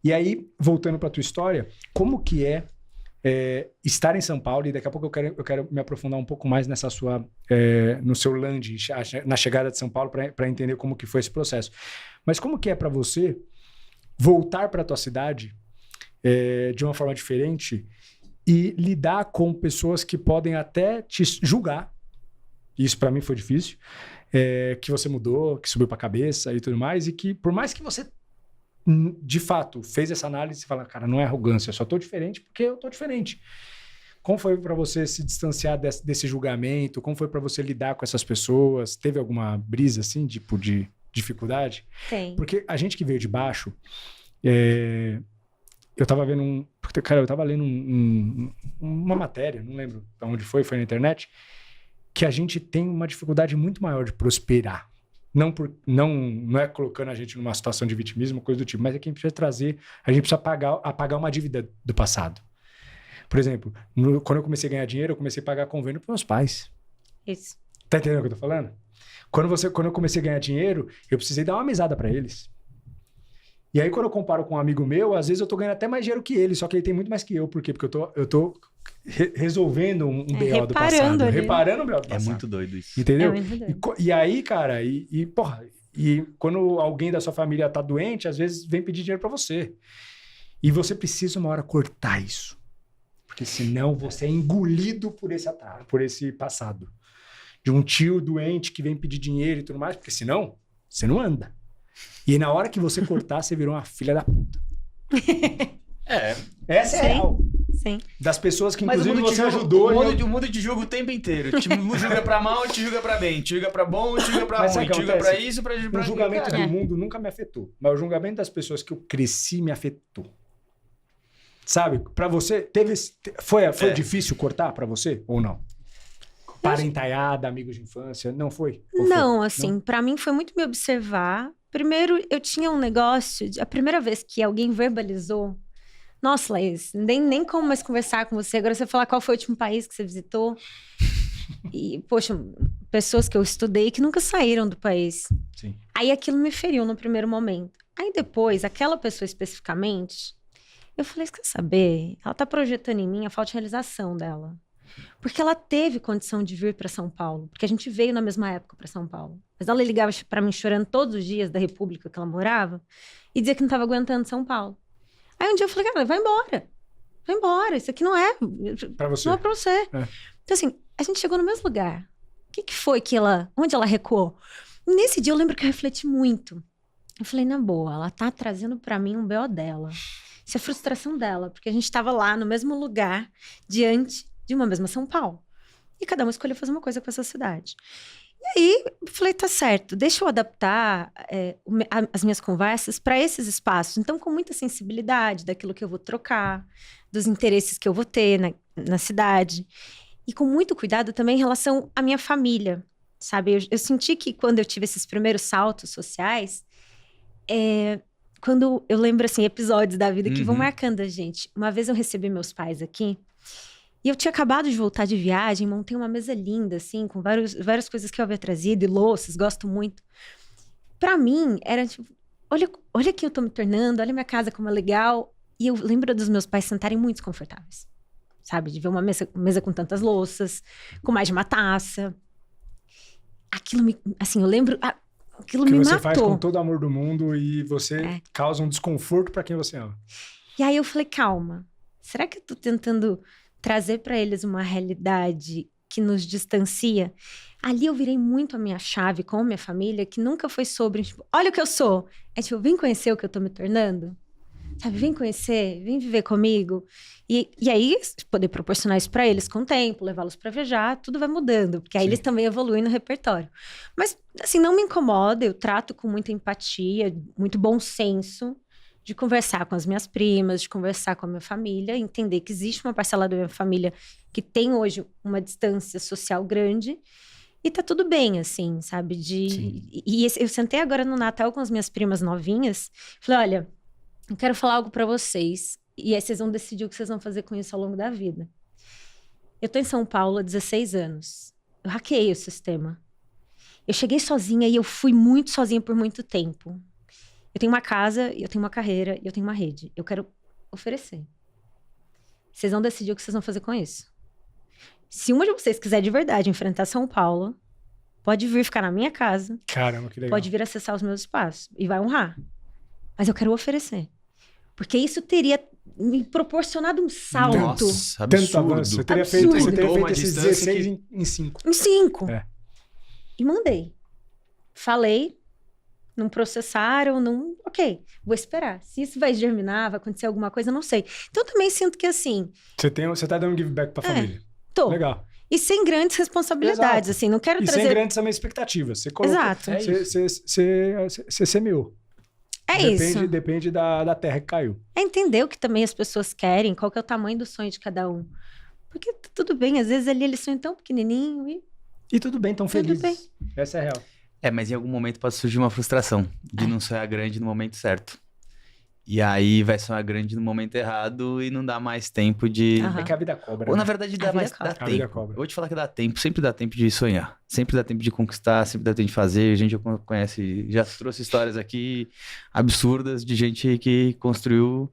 E aí, voltando para tua história, como que estar em São Paulo, e daqui a pouco eu quero me aprofundar um pouco mais nessa no seu land, na chegada de São Paulo, para entender como que foi esse processo. Mas como que é para você voltar para tua cidade de uma forma diferente e lidar com pessoas que podem até te julgar? Isso para mim foi difícil. Que você mudou, que subiu para a cabeça e tudo mais, e que por mais que você de fato fez essa análise e fala, cara, não é arrogância, eu só tô diferente porque eu tô diferente. Como foi para você se distanciar desse julgamento? Como foi para você lidar com essas pessoas? Teve alguma brisa assim, tipo de dificuldade? Tem. Porque a gente que veio de baixo, eu tava vendo eu tava lendo uma matéria, não lembro de onde foi na internet, que a gente tem uma dificuldade muito maior de prosperar. Não é colocando a gente numa situação de vitimismo, coisa do tipo, mas é que a gente precisa apagar uma dívida do passado. Por exemplo, quando eu comecei a ganhar dinheiro, eu comecei a pagar convênio para meus pais. Isso. Tá entendendo o que eu tô falando? Quando eu comecei a ganhar dinheiro, eu precisei dar uma mesada para eles. E aí, quando eu comparo com um amigo meu, às vezes eu tô ganhando até mais dinheiro que ele, só que ele tem muito mais que eu. Por quê? Porque eu tô resolvendo um BO do passado. Ali. Reparando o BO do passado. É muito doido isso. Entendeu? É muito doido. E aí, cara, porra, e quando alguém da sua família tá doente, às vezes vem pedir dinheiro pra você. E você precisa uma hora cortar isso. Porque senão você é engolido por esse passado. De um tio doente que vem pedir dinheiro e tudo mais, porque senão você não anda. E aí, na hora que você cortar, você virou uma filha da puta. Essa é a real. Sim. Das pessoas que, Mas inclusive, você ajudou. O mundo te julga o tempo inteiro. Te julga pra mal, te julga pra bem. Te julga pra bom, te julga pra ruim. Te julga pra isso, pra O julgamento do mundo nunca me afetou. Mas o julgamento das pessoas que eu cresci me afetou. Sabe? Pra você, foi difícil cortar pra você? Ou não? Parentaiada, amigos de infância, não foi? Não, assim, pra mim foi muito me observar. Primeiro, eu tinha um negócio, a primeira vez que alguém verbalizou, nossa, Laís, nem como mais conversar com você, agora você falar qual foi o último país que você visitou. E, poxa, pessoas que eu estudei que nunca saíram do país. Sim. Aí aquilo me feriu no primeiro momento. Aí depois, aquela pessoa especificamente, eu falei, quer saber? Ela tá projetando em mim a falta de realização dela. Porque ela teve condição de vir para São Paulo, porque a gente veio na mesma época para São Paulo. Mas ela ligava para mim chorando todos os dias da República que ela morava e dizia que não estava aguentando São Paulo. Aí um dia eu falei, cara, vai embora, isso aqui não é para você. Não é para você. Então assim, a gente chegou no mesmo lugar. O que foi que onde ela recuou? E nesse dia eu lembro que eu refleti muito. Eu falei, na boa, ela tá trazendo para mim um BO dela. Isso é frustração dela, porque a gente estava lá no mesmo lugar diante de uma mesma São Paulo. E cada um escolheu fazer uma coisa com essa cidade. E aí, eu falei, tá certo, deixa eu adaptar as minhas conversas para esses espaços. Então, com muita sensibilidade daquilo que eu vou trocar, dos interesses que eu vou ter na cidade. E com muito cuidado também em relação à minha família, sabe? Eu senti que quando eu tive esses primeiros saltos sociais, quando eu lembro, assim, episódios da vida que vão marcando a gente. Uma vez eu recebi meus pais aqui, e eu tinha acabado de voltar de viagem, montei uma mesa linda, assim, com várias coisas que eu havia trazido, e louças, gosto muito. Pra mim, era tipo, olha quem eu tô me tornando, olha minha casa como é legal. E eu lembro dos meus pais sentarem muito desconfortáveis, sabe? De ver uma mesa com tantas louças, com mais de uma taça. Aquilo assim, eu lembro, aquilo me matou. Que você faz com todo o amor do mundo e você causa um desconforto pra quem você ama. E aí eu falei, calma, será que eu tô tentando trazer para eles uma realidade que nos distancia? Ali eu virei muito a minha chave com a minha família, que nunca foi sobre, tipo, olha o que eu sou. É tipo, vem conhecer o que eu tô me tornando. Sabe, vem conhecer, vem viver comigo. E aí, poder proporcionar isso para eles com o tempo, levá-los para viajar, tudo vai mudando. Porque aí eles também evoluem no repertório. Mas, assim, não me incomoda, eu trato com muita empatia, muito bom senso, de conversar com as minhas primas, de conversar com a minha família, entender que existe uma parcela da minha família que tem hoje uma distância social grande e tá tudo bem, assim, sabe? E eu sentei agora no Natal com as minhas primas novinhas, falei, olha, eu quero falar algo pra vocês e aí vocês vão decidir o que vocês vão fazer com isso ao longo da vida. Eu tô em São Paulo há 16 anos. Eu hackeei o sistema. Eu cheguei sozinha e eu fui muito sozinha por muito tempo. eu tenho uma casa, eu tenho uma carreira, eu tenho uma rede. Eu quero oferecer. Vocês vão decidir o que vocês vão fazer com isso. Se uma de vocês quiser de verdade enfrentar São Paulo, pode vir ficar na minha casa. Caramba, que legal. Pode vir acessar os meus espaços e vai honrar. Mas eu quero oferecer. Porque isso teria me proporcionado um salto. Nossa, Tanto absurdo. avanço. Você teria Absurdo. feito, Uma esses distância 16 em 5. Em 5. É. E mandei. Falei. Não processaram, não... Ok, vou esperar. Se isso vai germinar, vai acontecer alguma coisa, eu não sei. Então, eu também sinto que, assim... Você tá dando um give back pra família. Tô. Legal. E sem grandes responsabilidades, Exato. assim. Não quero E trazer... sem grandes também expectativas. Você colocou, Exato. Você semeou. isso. Depende da terra que caiu. É entender o que também as pessoas querem, qual que é o tamanho do sonho de cada um. Porque tudo bem, às vezes ali eles sonham tão pequenininho e... E tudo bem, tão Tudo felizes. Essa é a real. Mas em algum momento pode surgir uma frustração de não sonhar grande no momento certo. E aí vai sonhar grande no momento errado e não dá mais tempo de... Aham. É que a vida cobra. Ou na né? verdade A dá vida mais cobra. dá A vida tempo. cobra. Eu vou te falar que dá tempo, sempre dá tempo de sonhar. Sempre dá tempo de conquistar, sempre dá tempo de fazer. A gente já conhece, já trouxe histórias aqui absurdas de gente que construiu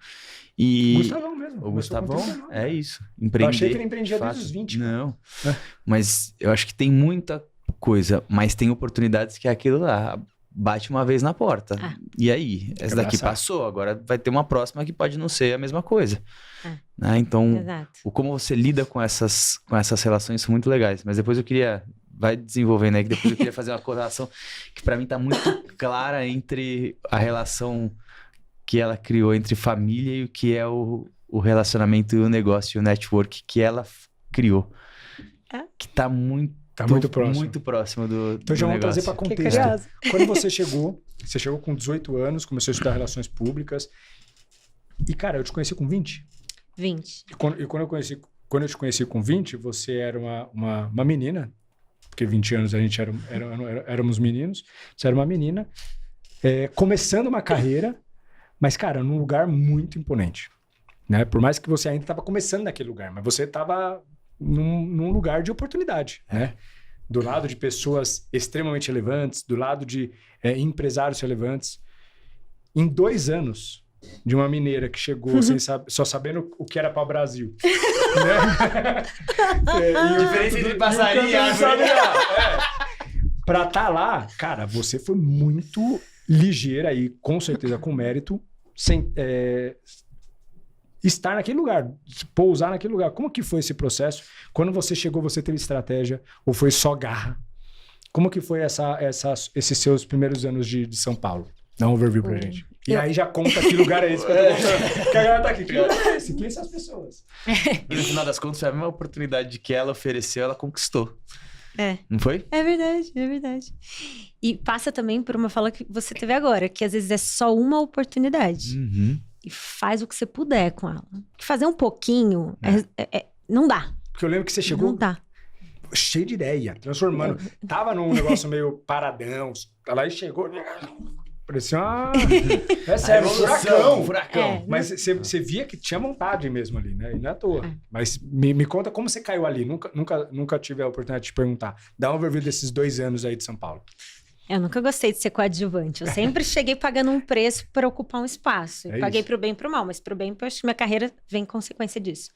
e... Gustavão mesmo. O Começou com Gustavão, 39, é né? isso. Empreender. Eu achei que ele empreendia desde fácil. os 20. Não. É. Mas eu acho que tem muita coisa, mas tem oportunidades que é aquilo lá. Bate uma vez na porta. Ah. E aí? Essa daqui abraçar. passou, agora vai ter uma próxima que pode não ser a mesma coisa. Ah. Né? Então, Exato. o como você lida com essas relações são muito legais. Mas depois eu queria... Vai desenvolvendo aí, que depois eu queria fazer uma correlação que pra mim tá muito clara entre a relação que ela criou entre família e o que é o relacionamento e o negócio e o network que ela criou. É. Que tá muito... Tá muito próximo. Muito próximo do Então já do vamos trazer negócio. para Que contexto. curioso. Quando você chegou com 18 anos, começou a estudar relações públicas. E, cara, eu te conheci com 20. 20. E quando eu te conheci com 20, você era uma menina, porque 20 anos a gente éramos meninos. Você era uma menina, começando uma carreira, mas, cara, num lugar muito imponente. Né? Por mais que você ainda estava começando naquele lugar, mas você estava num lugar de oportunidade, né? Do lado de pessoas extremamente relevantes, do lado de empresários relevantes. Em 2 anos, de uma mineira que chegou só sabendo o que era para o Brasil. Né? Diferença entre passarinho e árvore. Para estar lá, cara, você foi muito ligeira e com certeza com mérito, sem estar naquele lugar, pousar naquele lugar. Como que foi esse processo? Quando você chegou, você teve estratégia ou foi só garra? Como que foi esses seus primeiros anos de São Paulo? Dá um overview pra gente. E aí já conta que lugar é esse que eu tô contando. Que a galera tá aqui. Que lugar é esse? Quem são as pessoas? E no final das contas, foi a mesma oportunidade que ela ofereceu, ela conquistou. É. Não foi? É verdade, é verdade. E passa também por uma fala que você teve agora, que às vezes é só uma oportunidade. Uhum. E faz o que você puder com ela. Porque fazer um pouquinho não dá. Porque eu lembro que você Não chegou dá. cheio de ideia, transformando. Tava num negócio meio paradão. Lá e chegou... Parecia uma... É sério, furacão. É, Mas você via que tinha vontade mesmo ali, né? E não é à toa. Mas me conta como você caiu ali. Nunca tive a oportunidade de te perguntar. Dá um overview desses 2 anos aí de São Paulo. Eu nunca gostei de ser coadjuvante. Eu sempre cheguei pagando um preço para ocupar um espaço. É Paguei isso. pro bem e pro mal, mas pro bem, porque eu acho que minha carreira vem em consequência disso.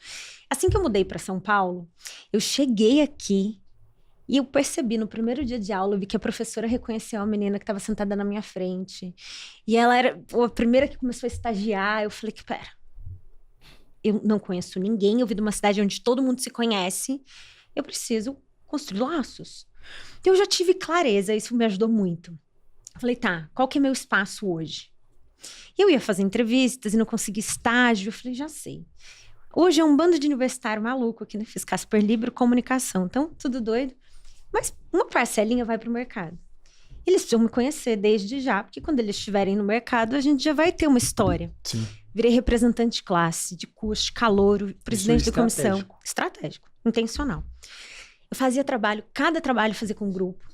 Assim que eu mudei para São Paulo, eu cheguei aqui e eu percebi no primeiro dia de aula, eu vi que a professora reconheceu a menina que estava sentada na minha frente. E ela era a primeira que começou a estagiar. Eu falei que, pera, eu não conheço ninguém, eu vim de uma cidade onde todo mundo se conhece, eu preciso construir laços. Então, eu já tive clareza, isso me ajudou muito. Eu falei, tá, qual que é meu espaço hoje? E eu ia fazer entrevistas e não consegui estágio. Eu falei, já sei. Hoje é um bando de universitário maluco aqui, né? Fiz Casper Libro, comunicação. Então, tudo doido. Mas uma parcelinha vai pro mercado. Eles precisam me conhecer desde já, porque quando eles estiverem no mercado, a gente já vai ter uma história. Sim. Virei representante de classe, de curso, de calouro, presidente da comissão. estratégico. Estratégico, intencional. Eu fazia trabalho, cada trabalho eu fazia com um grupo.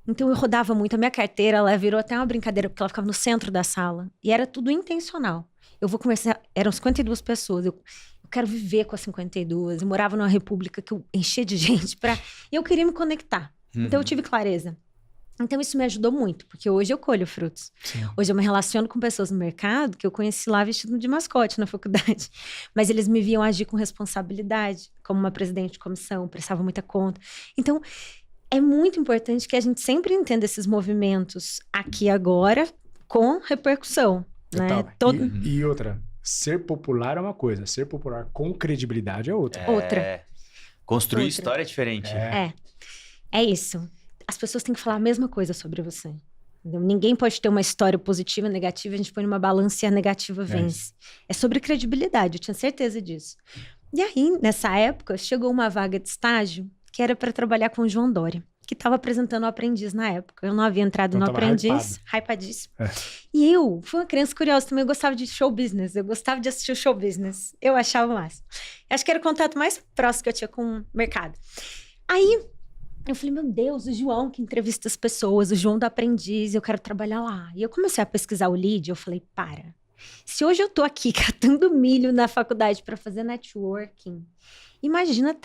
Então eu rodava muito. A minha carteira, ela virou até uma brincadeira, porque ela ficava no centro da sala. E era tudo intencional. Eu vou começar... Eram 52 pessoas. Eu quero viver com as 52. Eu morava numa república que eu enchia de gente. E eu queria me conectar. Então eu tive clareza. Então, isso me ajudou muito, porque hoje eu colho frutos. Sim. Hoje eu me relaciono com pessoas no mercado que eu conheci lá vestido de mascote na faculdade. Mas eles me viam agir com responsabilidade, como uma presidente de comissão, prestava muita conta. Então, é muito importante que a gente sempre entenda esses movimentos aqui e agora com repercussão, né? Total. E outra, ser popular é uma coisa, ser popular com credibilidade é outra. Outra. Construir Outra. história é diferente. É isso. As pessoas têm que falar a mesma coisa sobre você. Entendeu? Ninguém pode ter uma história positiva e negativa, a gente põe numa balança e a negativa vence. É sobre credibilidade, eu tinha certeza disso. E aí, nessa época, chegou uma vaga de estágio que era para trabalhar com o João Dória, que estava apresentando o Aprendiz na época. Eu não havia entrado Então no tava Aprendiz, hypadíssimo. E eu fui uma criança curiosa também, eu gostava de show business, eu gostava de assistir o show business. Eu achava o máximo. Acho que era o contato mais próximo que eu tinha com o mercado. Aí, eu falei, meu Deus, o João que entrevista as pessoas, o João do Aprendiz, eu quero trabalhar lá. E eu comecei a pesquisar o lead, eu falei, se hoje eu tô aqui catando milho na faculdade para fazer networking, imagina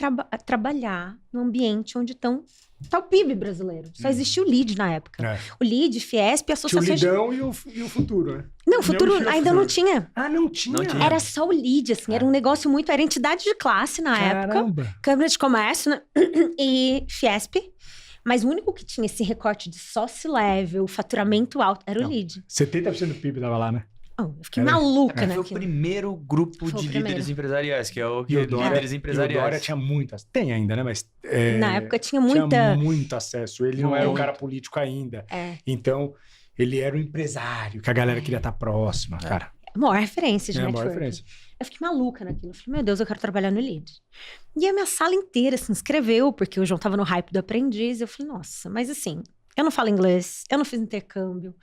trabalhar num ambiente onde tá o PIB brasileiro. Só existia o lead na época. O lead, Fiesp, associações... Tinha o Lidão e o Futuro, né? Não, o Futuro ainda não tinha. Ah, não tinha? Não tinha. Era só o lead, assim, era um negócio muito... Era entidade de classe na época. Câmara de Comércio, né? E Fiesp. Mas o único que tinha esse recorte de sócio level, faturamento alto, era o lead. 70% do PIB tava lá, né? Eu fiquei maluca, né? Foi o primeiro grupo de líderes empresariais, que é o que líderes empresariais. E o Dória tinha muitas. Tem ainda, né? Mas na época tinha muita... Tinha muito acesso. Ele não era um cara político ainda. Então, ele era um empresário, que a galera queria estar próxima, cara. A maior referência de a network. maior referência. Eu fiquei maluca naquilo. Eu falei, meu Deus, eu quero trabalhar no lead. E a minha sala inteira se inscreveu, porque o João tava no hype do Aprendiz. Eu falei, nossa, mas assim... Eu não falo inglês, eu não fiz intercâmbio.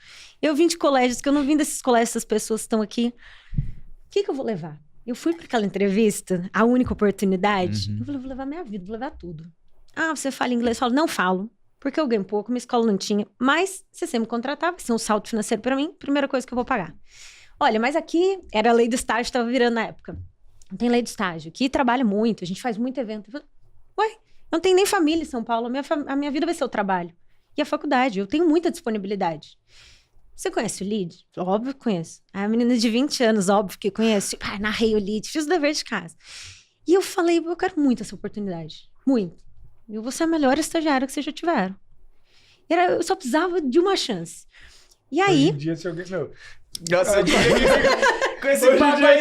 Eu vim de colégios, que eu não vim desses colégios, essas pessoas que estão aqui. O que eu vou levar? Eu fui para aquela entrevista, a única oportunidade. Eu falei, vou levar minha vida, vou levar tudo. Ah, você fala inglês? Eu falo, não falo, porque eu ganho pouco, minha escola não tinha. Mas, se você me contratar, vai ser um salto financeiro para mim, primeira coisa que eu vou pagar. Olha, mas aqui, era a lei do estágio, estava virando na época. Não tem lei do estágio, aqui trabalha muito, a gente faz muito evento. Eu falei, ué, eu não tenho nem família em São Paulo, a minha vida vai ser o trabalho. E a faculdade, eu tenho muita disponibilidade. Você conhece o lead? Óbvio que conheço. A menina de 20 anos, óbvio que conheço. Narrei o lead, fiz o dever de casa. E eu falei, eu quero muito essa oportunidade. Muito. Eu vou ser a melhor estagiária que vocês já tiveram. Eu só precisava de uma chance. E aí... Hoje em dia, se alguém... Nossa, com esse papo aí,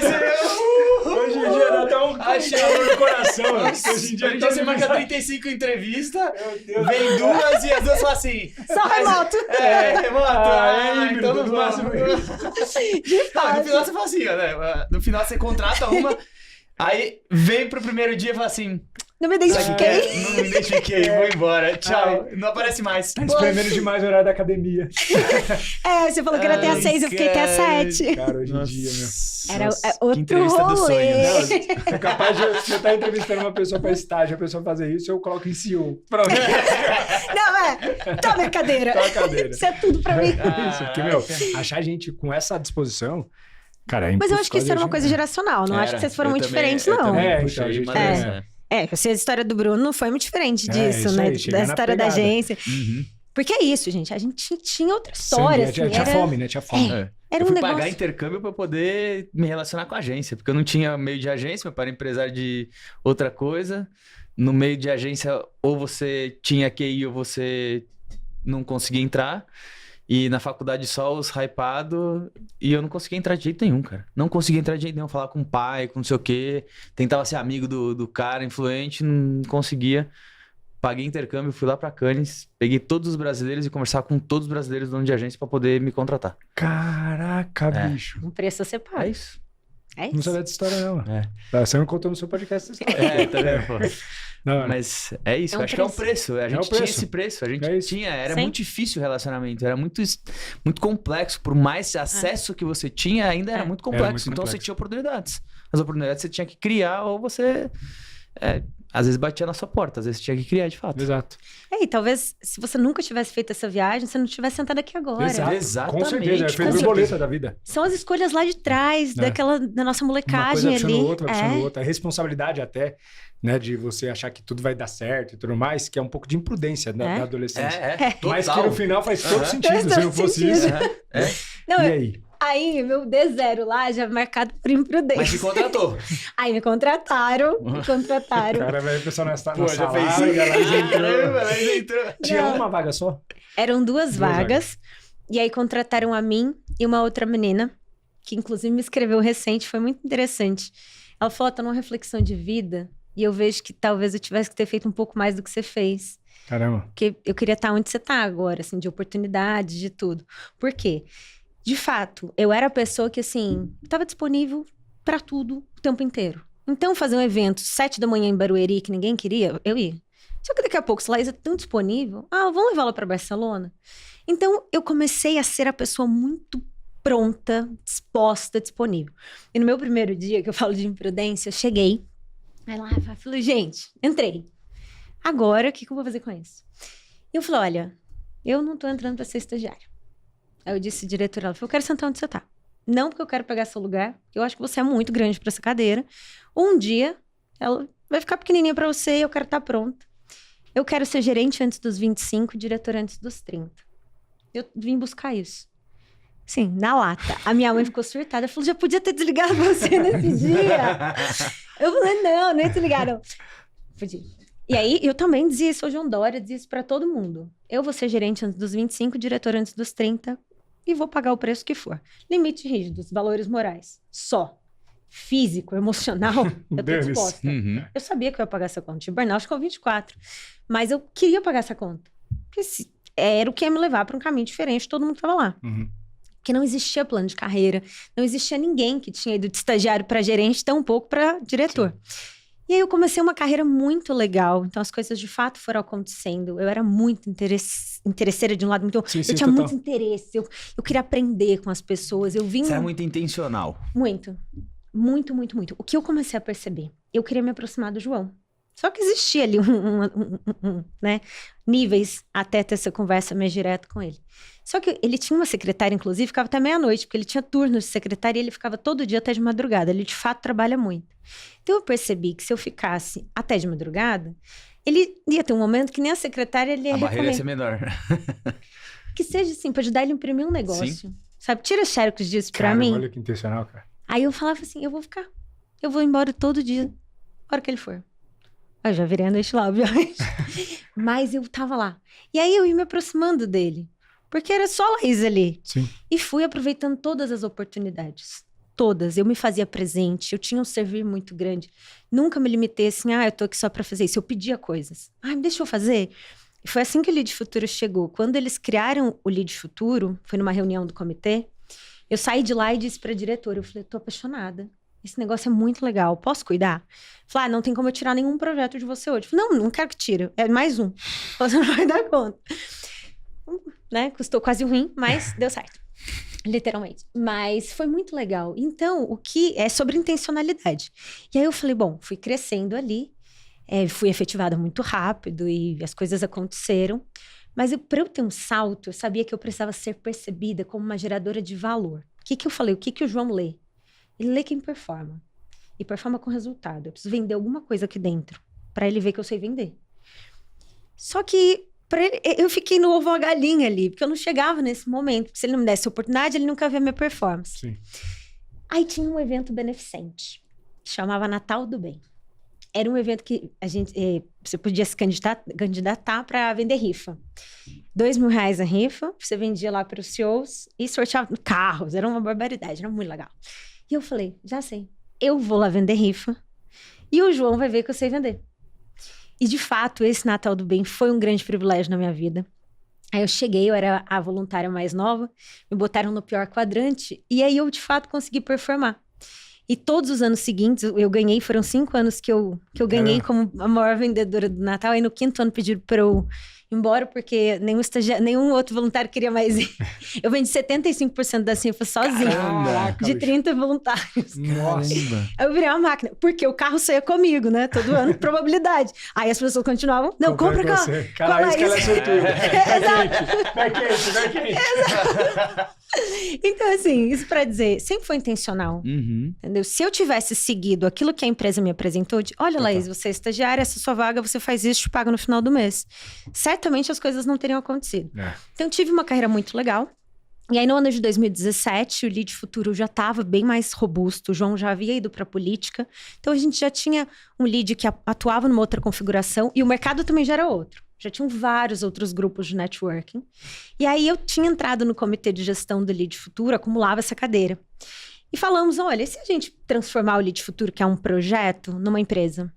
hoje em dia dá até um calor no coração. Hoje em dia você marca 35 entrevistas, vem duas e as duas falam assim... Só remoto. Remoto. Então no máximo... No final você fala assim, ó, né? No final você contrata uma, aí vem pro primeiro dia e fala assim... Não me identifiquei. Não me identifiquei, vou embora. Tchau. Não aparece mais. Tá espremendo demais o horário da academia. Você falou que era até às 6, eu fiquei até às 7. Cara, hoje em dia, meu. Era outro rolê. É capaz de eu estar entrevistando uma pessoa para estágio, a pessoa fazer isso, eu coloco em CEO. Pronto. Não, toma a cadeira. Toma a cadeira. Isso é tudo pra mim. Isso, porque, meu, achar gente com essa disposição... Cara, mas eu acho que isso era uma coisa geracional. Não acho que vocês foram muito diferentes, não. A história do Bruno não foi muito diferente disso, né? Da história da agência. Porque é isso, gente. A gente tinha outra história. Sangue, tinha fome, né? Tinha fome. Era eu fui negócio... pagar intercâmbio pra poder me relacionar com a agência. Porque eu não tinha meio de agência, meu pai era empresário de outra coisa. No meio de agência, ou você tinha QI ou você não conseguia entrar. E na faculdade só os hypados, e eu não conseguia entrar de jeito nenhum, cara. Não conseguia entrar de jeito nenhum, falar com o pai, com não sei o quê. Tentava ser amigo do cara influente, não conseguia. Paguei intercâmbio, fui lá pra Cannes, peguei todos os brasileiros e conversar com todos os brasileiros dono de agência pra poder me contratar. Caraca, bicho. Um preço a ser pago. É isso. É isso. Não sabia dessa história, não. Você me contou no seu podcast essa história. Tá vendo, pô? Não, mas é isso, eu acho que é um preço. A gente tinha esse preço, a gente tinha. Era muito difícil o relacionamento, era muito complexo. Por mais acesso que você tinha, ainda era muito complexo. Então você tinha oportunidades. As oportunidades você tinha que criar ou você às vezes batia na sua porta, às vezes tinha que criar de fato. Exato. E talvez, se você nunca tivesse feito essa viagem, você não tivesse sentado aqui agora. Exatamente. Com certeza, fez Com borboleta da vida. São as escolhas lá de trás, da nossa Uma molecagem coisa puxando ali. outra, puxando outra. A responsabilidade até, né, de você achar que tudo vai dar certo e tudo mais, que é um pouco de imprudência da adolescência. Mas que no final faz todo sentido, se não fosse isso. Não, E aí? Aí, meu D0 lá já marcado por imprudência. Mas te contratou. Aí me contrataram, O cara vai pensar na sala Caramba, e ela ela entrou. Tinha uma vaga só? Eram duas vagas. E aí contrataram a mim e uma outra menina, que inclusive me escreveu recente, foi muito interessante. Ela falou, tô numa reflexão de vida e eu vejo que talvez eu tivesse que ter feito um pouco mais do que você fez. Caramba. Porque eu queria estar onde você tá agora, assim, de oportunidades, de tudo. Por quê? De fato, eu era a pessoa que, assim, estava disponível para tudo o tempo inteiro. Então, fazer um evento 7 da manhã em Barueri, que ninguém queria, eu ia. Só que daqui a pouco, se Laís é tão disponível, vamos levá-la para Barcelona? Então, eu comecei a ser a pessoa muito pronta, disposta, disponível. E no meu primeiro dia, que eu falo de imprudência, eu cheguei. Aí lá, eu falei, gente, entrei. Agora, o que eu vou fazer com isso? E eu falei, olha, eu não tô entrando para ser estagiária. Aí eu disse à diretora, ela falou, eu quero sentar onde você tá. Não porque eu quero pegar seu lugar, eu acho que você é muito grande para essa cadeira. Um dia, ela vai ficar pequenininha para você e eu quero estar pronta. Eu quero ser gerente antes dos 25, diretora antes dos 30. Eu vim buscar isso. Sim, na lata. A minha mãe ficou surtada, falou, já podia ter desligado você nesse dia. Eu falei, não ia desligar, não. Podia. E aí, eu também dizia isso ao João Dória, dizia isso para todo mundo. Eu vou ser gerente antes dos 25, diretora antes dos 30, e vou pagar o preço que for. Limite rígido, valores morais. Só. Físico, emocional, eu tô disposta. Eu sabia que eu ia pagar essa conta. Tinha burnout com 24. Mas eu queria pagar essa conta. Porque era o que ia me levar para um caminho diferente, todo mundo estava lá. Porque não existia plano de carreira, não existia ninguém que tinha ido de estagiário para gerente, tão pouco para diretor. Sim. E aí eu comecei uma carreira muito legal, então as coisas de fato foram acontecendo. Eu era muito interesseira de um lado, muito... eu tinha total. Muito interesse, eu queria aprender com as pessoas, eu vim... Você era muito intencional. Muito. O que eu comecei a perceber? Eu queria me aproximar do João. Só que existia ali né, níveis até ter essa conversa mais direta com ele. Só que ele tinha uma secretária, inclusive, ficava até meia-noite, porque ele tinha turno de secretária e ele ficava todo dia até de madrugada. Ele, de fato, trabalha muito. Então, eu percebi que se eu ficasse até de madrugada, ele ia ter um momento que nem a secretária ele ia A barreira ia ser menor. Que seja assim, para ajudar ele a imprimir um negócio. Sim. Sabe? Tira xerox disso pra mim. Olha que intencional, cara. Aí eu falava assim, eu vou ficar. Eu vou embora todo dia, a hora que ele for. Eu já virei a noite lá, obviamente. Mas eu tava lá. E aí eu ia me aproximando dele. Porque era só a Laís ali. Sim. E fui aproveitando todas as oportunidades. Todas. Eu me fazia presente. Eu tinha um servir muito grande. Nunca me limitei assim, eu tô aqui só pra fazer isso. Eu pedia coisas. Me deixa eu fazer. E foi assim que o Lead Futuro chegou. Quando eles criaram o Lead Futuro, foi numa reunião do comitê, eu saí de lá e disse pra diretora, eu falei, tô apaixonada. Esse negócio é muito legal, posso cuidar? Falei, não tem como eu tirar nenhum projeto de você hoje. Falei, não quero que tire, é mais um. Você não vai dar conta. Né? Custou quase um rim, mas deu certo. Literalmente. Mas foi muito legal. Então, o que é sobre intencionalidade. E aí eu falei, bom, fui crescendo ali, fui efetivada muito rápido e as coisas aconteceram. Mas para eu ter um salto, eu sabia que eu precisava ser percebida como uma geradora de valor. O que eu falei? O que o João lê? Ele lê quem performa. E performa com resultado. Eu preciso vender alguma coisa aqui dentro. Pra ele ver que eu sei vender. Só que eu fiquei no ovo a galinha ali. Porque eu não chegava nesse momento. Porque se ele não me desse oportunidade, ele nunca via minha performance. Sim. Aí tinha um evento beneficente. Chamava Natal do Bem. Era um evento que você podia se candidatar para vender rifa. R$2.000 a rifa. Você vendia lá para os CEOs. E sorteava carros. Era uma barbaridade. Era muito legal. E eu falei, já sei, eu vou lá vender rifa e o João vai ver que eu sei vender. E de fato, esse Natal do Bem foi um grande privilégio na minha vida. Aí eu cheguei, eu era a voluntária mais nova, me botaram no pior quadrante e aí eu de fato consegui performar. E todos os anos seguintes, eu ganhei, foram 5 anos que eu ganhei como a maior vendedora do Natal. Aí no 5º ano pediram para eu embora porque nenhum outro voluntário queria mais ir. Eu vendi 75% da cifra sozinha, Caraca, de bicho. 30 voluntários. Nossa. Aí eu virei uma máquina, porque o carro saía comigo, né? Todo ano, probabilidade. Aí as pessoas continuavam, não, compra com cá. você. Cara, isso que ela é sortuda. Exato. Exato. Então, assim, isso pra dizer, sempre foi intencional. Uhum. Entendeu? Se eu tivesse seguido aquilo que a empresa me apresentou, de olha, Laís, você é estagiária, essa é sua vaga, você faz isso, te paga no final do mês. Certamente as coisas não teriam acontecido. Então, eu tive uma carreira muito legal. E aí, no ano de 2017, o Lead Futuro já estava bem mais robusto. O João já havia ido para a política. Então, a gente já tinha um lead que atuava numa outra configuração. E o mercado também já era outro. Já tinham vários outros grupos de networking. E aí, eu tinha entrado no comitê de gestão do Lead Futuro, acumulava essa cadeira. E falamos, olha, e se a gente transformar o Lead Futuro, que é um projeto, numa empresa?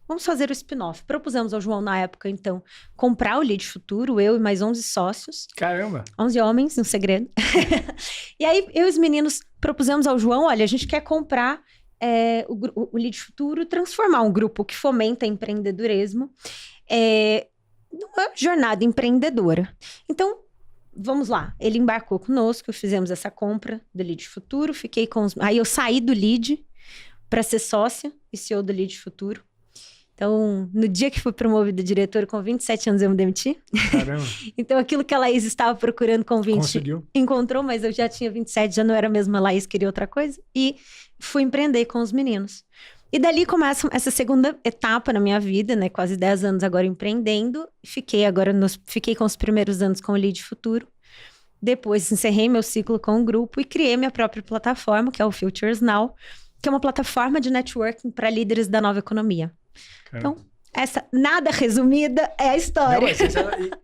Vamos fazer o spin-off. Propusemos ao João, na época, então, comprar o Lead Futuro, eu e mais 11 sócios. Caramba. 11 homens, um segredo. E aí, eu e os meninos propusemos ao João, olha, a gente quer comprar o Lead Futuro, transformar um grupo que fomenta empreendedorismo numa jornada empreendedora. Então, vamos lá. Ele embarcou conosco, fizemos essa compra do Lead Futuro, fiquei com os... Aí eu saí do Lead para ser sócia e CEO do Lead Futuro. Então, no dia que fui promovida diretora, com 27 anos eu me demiti. Caramba. Então, aquilo que a Laís estava procurando com 20, Conseguiu. encontrou, mas eu já tinha 27, já não era a mesma Laís, queria outra coisa. E fui empreender com os meninos. E dali começa essa segunda etapa na minha vida, né? Quase 10 anos agora empreendendo. Fiquei com os primeiros anos com o Lead Futuro. Depois encerrei meu ciclo com o grupo e criei minha própria plataforma, que é o Futures Now, que é uma plataforma de networking para líderes da nova economia. Caramba. Então, essa nada resumida é a história. Não,